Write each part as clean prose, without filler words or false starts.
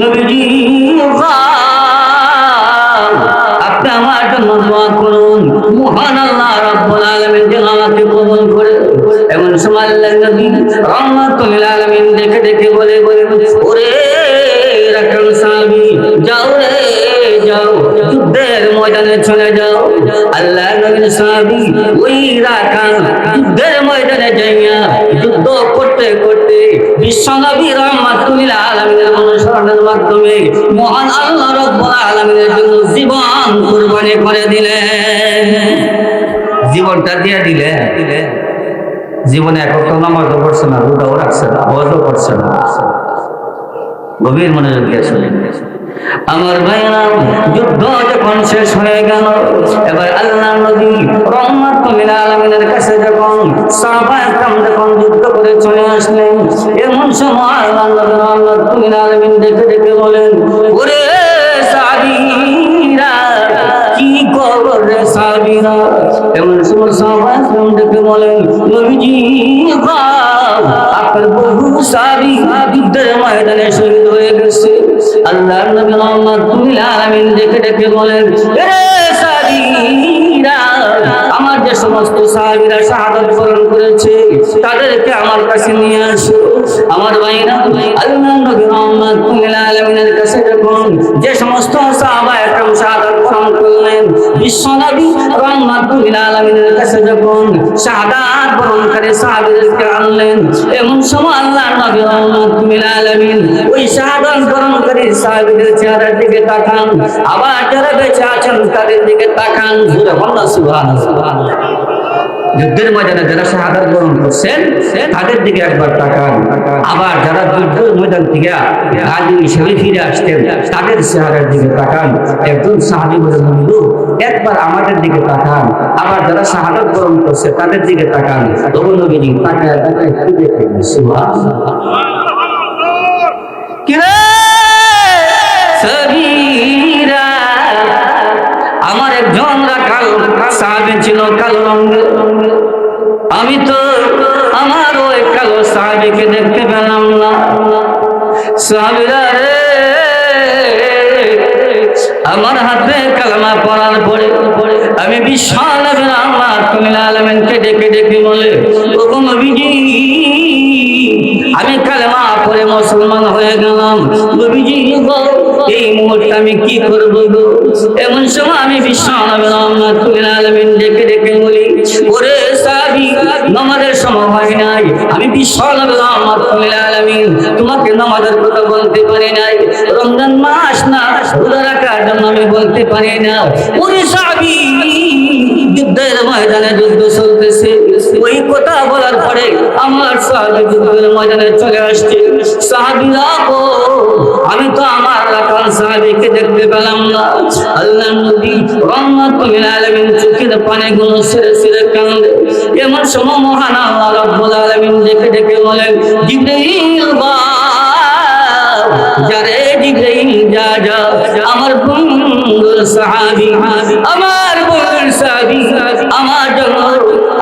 নবীজি আপনি আমার জন্য দোয়া করুন, মহান আল্লাহ রাব্বুল আলামিন যেন আমাকে কবুল করে। এমন সময় আল্লাহর নবী রাহমাতুল লিল আলামিন দেখে দেখে বলে ওরে রাখাল সাহাবী, যাও রে যাও, যুদ্ধের ময়দানে চলে যাও। আল্লাহর নবীর সাহাবী ওই রাখাল যুদ্ধের ময়দানে যাইয়া যুদ্ধ করতে করতে বিশ্বনবী রাহমাতুল লিল আলামিনের অনুসরণের মাধ্যমে মহান আল্লাহ রাব্বুল আলামিনের জন্য জীবন কুরবানি করে দিলেন। জীবনটা দিয়ে দিলেন। জীবনে এক ওয়াক্ত নামাজও পড়ছে না, রোজাও রাখছে না, হজও করছে না। গভীর মনোযোগ দিয়ে শুনেন আমার ভাইরা, যুদ্ধ যখন শেষ হয়ে গেল, এবার আল্লাহর নবী রাহমাতুল লিল আলামিনের কাছে যখন সাহাবায়ে কেরাম যখন যুদ্ধ করে চলে আসলেন, এমন সময় আল্লাহর নবী রাহমাতুল লিল আলামিন দেখে দেখে বলেন ওরে সাহাবীরা, কি খবর রে সাহাবীরা? এমন সময় সাহাবায়ে কেরাম দেখে বলেন নবীজি আপনার বহু সাহাবী যুদ্ধের ময়দানে শহীদ হয়ে গেছে। আল্লাহর নবী রাহমাতুল লিল আলামিন দেখে দেখে বলেন রে সাহাবীরা, আমার যে সমস্ত সাহাবীরা শাহাদাত বরণ করেছে তাদেরকে আমার কাছে নিয়ে আসো। আমার ভাইরা, আল্লাহর নবী রাহমাতুল লিল আলামিনের কাছে যখন যে সমস্ত সাহাবায়ে কেরাম শাহাদাত বরণ করলেন, বিশ্বনবী রাহমাতুল লিল আলামিনের কাছে যখন শাহাদাত বরণকারী সাহাবীদেরকে আনলেন, এমন সময় আল্লাহর নবী রাহমাতুল লিল আলামিন ওই শাহাদাত বরণকারী সাহাবীদের চেহারার দিকে তাকান, আবার যারা বেঁচে আছেন তাদের দিকে তাকান। সুবহানাল্লাহ। যুদ্ধের ময়দানে যারা শাহাদাত বরণ করছেন তাদের দিকে একবার তাকান, আবার যারা যুদ্ধের ময়দান থেকে গাজী হিসেবে ফিরে আসতেন তাদের চেহারার দিকে তাকান। একজন সাহাবী বলে বন্ধু একবার আমাদের দিকে তাকান, আবার যারা শাহাদাত বরণ করছে তাদের দিকে তাকান। তখন নবীজি তাকায় তাকায় কি দেখেন? সুবহানাল্লাহ। কি রে সাহাবীরা, আমার একজন রাখাল সাহাবী ছিল কালো রঙের। আমি তো আমার ওই কালো সাহাবীকে দেখতে পেলাম না। সাহাবীরা রে, আমার হাতে কালেমা পড়ার পরে আমি বিশ্বনবী রাহমাতুল লিল আলামিনকে ডেকে ডেকে বলে ওগো নবীজি, আমি কালেমা পড়ে মুসলমান হয়ে গেলাম। নবীজি গো, এই মুহূর্তে আমি কি করব গো? এমন সময় আমি বিশ্বনবী রাহমাতুল লিল আলামিন ডেকে ডেকে বলি ওরে সাহাবী, নামাজের সময় হয় নাই, আমি বিশ্বনবী রাহমাতুল লিল আলামিন তোমাকে নামাজের কথা বলতে পারি নাই, রমজান মাস না রোজা রাখার জন্য আমি বলতে পারি না। ওরে সাহাবী, যুদ্ধের ময়দানে যুদ্ধ চলতেছে, ওই কথা বলার পরে আমার সাহাবী যুদ্ধের ময়দানে চলে আসছে। সাহাবীরা গো, আমি তো আমার রাখাল সাহাবীকে দেখতে পেলাম না। আল্লাহর নবী রাহমাতুল লিল আলামিন চোখের পানিগুলো ছেড়ে ছেড়ে কাঁদে। এমন সময় মহান আল্লাহ রাব্বুল আলামিন ডেকে ডেকে বলেন জিবরাইল যারে জিবরাইল যা যা, আমার বন্ধুর সাহাবী, আমার বন্ধুর সাহাবী আমার জন্য,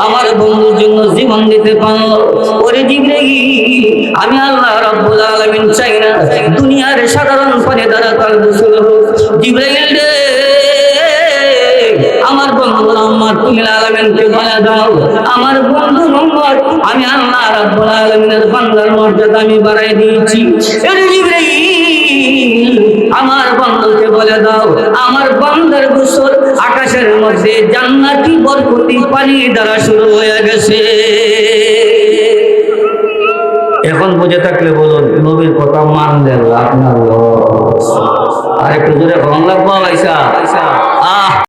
আমার বন্ধুর জন্য জীবন দিতে পারলো। ওরে জিবরাইল, আমি আল্লাহ রাব্বুল আলামিন চাই না দুনিয়ার সাধারণ পানি দ্বারা তার গোসল হোক। জিবরাইল রে, আমার বন্ধু রাহমাতুল লিল আলামিনকে বলে দাও আমার বন্ধু মোহাম্মদ আমি আল্লাহ রাব্বুল আলামিনের বান্দার মর্যাদা আমি বাড়াই দিয়েছি। ওরে জিবরাইল, আমার বন্ধুকে বলে দাও আমার বান্দার গোসল আকাশের মধ্যে জান্নাতি বরকতি পানি দ্বারা শুরু হয়ে গেছে। এখন বুঝে থাকলে বলুন নবীর কথা মানলেন আপনার, আর একটু জোরে ভাঙ লাগবো।